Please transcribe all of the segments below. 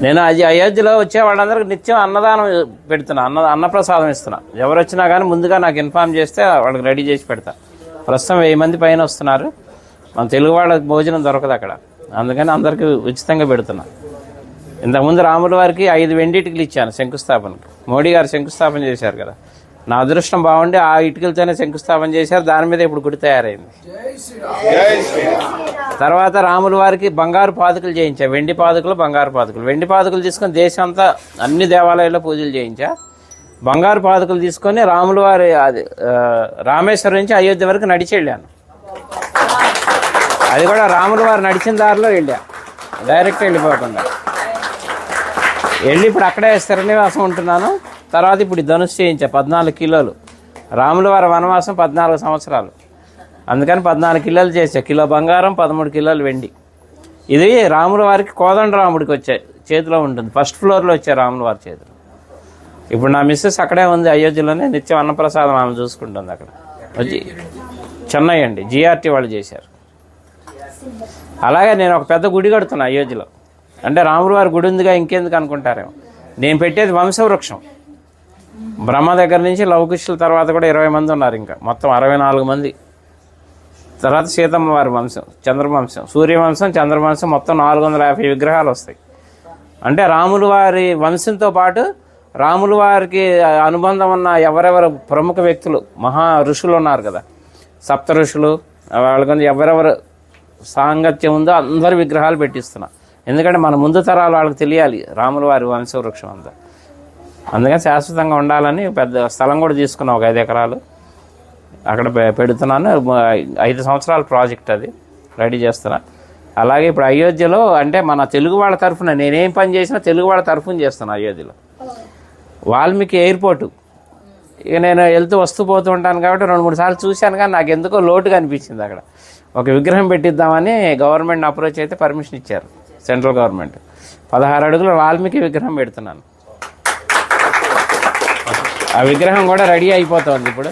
నేను అది అయోధ్యలో వచ్చే వాళ్ళందరికీ నిత్యం అన్నదానం పెడుతున్నా, అన్నప్రసాదం ఇస్తున్నా. ఎవరు వచ్చినా కానీ ముందుగా నాకు ఇన్ఫార్మ్ చేస్తే వాళ్ళకి రెడీ చేసి పెడతా. ప్రస్తుతం 1000 మంది పైన వస్తున్నారు. మన తెలుగు వాళ్ళకి భోజనం దొరకదు అక్కడ, అందుకని అందరికీ ఉచితంగా పెడుతున్నా. ఇంతకుముందు రాముల వారికి 5 వెండి ఇటుకలు ఇచ్చాను శంకుస్థాపనకు. మోడీ గారు శంకుస్థాపన చేశారు కదా, నా అదృష్టం బాగుండి ఆ ఇటుకలతోనే శంకుస్థాపన చేశారు. దాని మీద ఇప్పుడు గుడి తయారైంది. తర్వాత రాముల వారికి బంగారు పాదుకలు చేయించా, వెండి పాదుకలు, బంగారు పాదుకలు. వెండి పాదుకలు తీసుకొని దేశం అంతా అన్ని దేవాలయాల్లో పూజలు చేయించా. బంగారు పాదుకలు తీసుకొని రాముల వారి రామేశ్వరం నుంచి అయోధ్య వరకు నడిచి వెళ్ళాను. అది కూడా రాముల వారు నడిచిన దారిలో వెళ్ళా, డైరెక్ట్ వెళ్ళిపోకుండా వెళ్ళి ఇప్పుడు అక్కడే స్థిరనివాసం ఉంటున్నాను. తర్వాత ఇప్పుడు ధనుసు చేయించా 14 కిలోలు. రాముల వారి వనవాసం 14 సంవత్సరాలు, అందుకని 14 కిలోలు చేసా. కిలో బంగారం, 13 కిలోలు వెండి. ఇది రాముల వారికి కోదండరాముడికి వచ్చాయి చేతిలో ఉంటుంది, ఫస్ట్ ఫ్లోర్లో వచ్చాయి రాముల వారి చేతిలో. ఇప్పుడు నా మిస్సెస్ అక్కడే ఉంది అయోధ్యలోనే, నిత్యం అన్నప్రసాదం ఆమె చూసుకుంటుంది అక్కడ. వచ్చి చెన్నై అండి, జిఆర్టీ వాళ్ళు చేశారు. అలాగే నేను ఒక పెద్ద గుడి కడుతున్నా అయోధ్యలో. అంటే రాముల వారి గుడి ఉందిగా ఇంకెందుకు అనుకుంటారేమో. నేను పెట్టేది వంశవృక్షం. బ్రహ్మ దగ్గర నుంచి లవకుశుల తర్వాత కూడా 20 మంది ఉన్నారు, ఇంకా మొత్తం 64 మంది. తర్వాత సీతమ్మ వారి వంశం, చంద్రవంశం, సూర్యవంశం, చంద్రవంశం, మొత్తం 450 విగ్రహాలు వస్తాయి. అంటే రాముల వారి వంశంతో పాటు రాముల వారికి అనుబంధం ఉన్న ఎవరెవరు ప్రముఖ వ్యక్తులు, మహా ఋషులు ఉన్నారు కదా, సప్త ఋషులు, వాళ్ళకి ఎవరెవరు సాంగత్యం ఉందో అందరి విగ్రహాలు పెట్టిస్తున్నా. ఎందుకంటే మన ముందు తరాలు వాళ్ళకి తెలియాలి రాముల వారి వంశవృక్షం అంతా. అందుకని శాశ్వతంగా ఉండాలని పెద్ద స్థలం కూడా తీసుకున్నాం, ఒక 5 ఎకరాలు. అక్కడ పెడుతున్నాను. 5 సంవత్సరాల ప్రాజెక్ట్ అది, రెడీ చేస్తున్నా. అలాగే ఇప్పుడు అయోధ్యలో అంటే మన తెలుగు వాళ్ళ తరఫున నేనేం పని చేసినా తెలుగు వాళ్ళ తరఫున చేస్తాను. అయోధ్యలో వాల్మీకి ఎయిర్పోర్టు, ఇక నేను వెళ్తూ వస్తూ పోతూ ఉంటాను కాబట్టి 2-3 సార్లు చూశాను, కానీ నాకు ఎందుకో లోటుగా అనిపించింది. అక్కడ ఒక విగ్రహం పెట్టిద్దామని గవర్నమెంట్ అప్రోచ్ అయితే పర్మిషన్ ఇచ్చారు, సెంట్రల్ గవర్నమెంట్. 16 అడుగుల వాల్మీకి విగ్రహం పెడుతున్నాను. ఆ విగ్రహం కూడా రెడీ అయిపోతుంది ఇప్పుడు.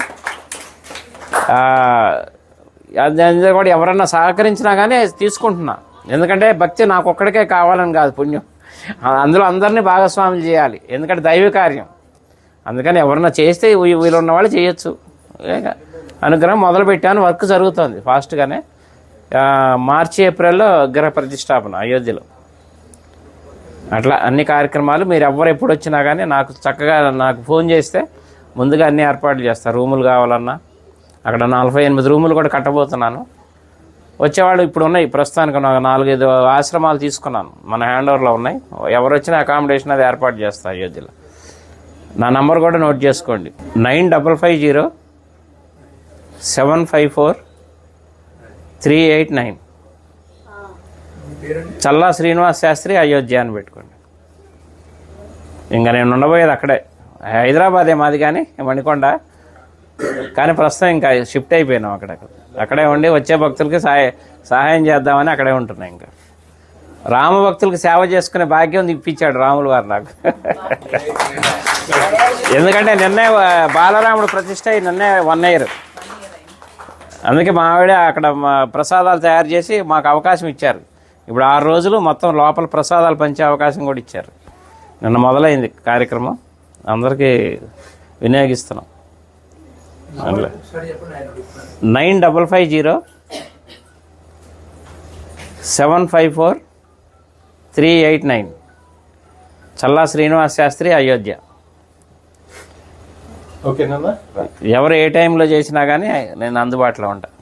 అది కూడా ఎవరన్నా సహకరించినా కానీ తీసుకుంటున్నా. ఎందుకంటే భక్తి నాకు ఒక్కడికే కావాలని కాదు, పుణ్యం అందులో అందరినీ భాగస్వాములు చేయాలి, ఎందుకంటే దైవ కార్యం. అందుకని ఎవరన్నా చేస్తే వీళ్ళున్న వాళ్ళు చేయొచ్చు. అనుగ్రహం మొదలుపెట్టాను, వర్క్ జరుగుతుంది ఫాస్ట్గానే. మార్చి ఏప్రిల్లో విగ్రహ ప్రతిష్టాపన అయోధ్యలో. అట్లా అన్ని కార్యక్రమాలు మీరు ఎవరు ఎప్పుడు వచ్చినా కానీ నాకు చక్కగా నాకు ఫోన్ చేస్తే ముందుగా అన్ని ఏర్పాట్లు చేస్తారు. రూములు కావాలన్నా అక్కడ 48 రూములు కూడా కట్టబోతున్నాను. వచ్చేవాళ్ళు ఇప్పుడు ఉన్నాయి, ప్రస్తుతానికి 4-5 ఆశ్రమాలు తీసుకున్నాను, మన హ్యాండ్ ఓవర్లో ఉన్నాయి. ఎవరు వచ్చినా అకామిడేషన్ అది ఏర్పాటు చేస్తాను అయోధ్యలో. నా నంబర్ కూడా నోట్ చేసుకోండి, 9550-754-389. చల్లా శ్రీనివాస్ శాస్త్రి అయోధ్య అని పెట్టుకోండి. ఇంకా నేను ఉండబోయేది అక్కడే, హైదరాబాదే మాది కానీ మణికొండ, కానీ ప్రస్తుతం ఇంకా షిఫ్ట్ అయిపోయినాం అక్కడే ఉండి వచ్చే భక్తులకి సహాయం చేద్దామని అక్కడే ఉంటున్నాయి. ఇంకా రామ భక్తులకి సేవ చేసుకునే భాగ్యం ఇప్పించాడు రాముల వారు నాకు. ఎందుకంటే నిన్నే బాలరాముడు ప్రతిష్ట నిన్నే 1 year. అందుకే మా ఆవిడ అక్కడ ప్రసాదాలు తయారు చేసి మాకు అవకాశం ఇచ్చారు. ఇప్పుడు 6 రోజులు మొత్తం లోపల ప్రసాదాలు పంచే అవకాశం కూడా ఇచ్చారు. నిన్న మొదలైంది కార్యక్రమం, అందరికీ వినియోగిస్తున్నాం. 9550-754-389. చల్లా శ్రీనివాస్ శాస్త్రి అయోధ్య. ఓకేనా? ఎవరు ఏ టైంలో చేసినా కానీ నేను అందుబాటులో ఉంటాను.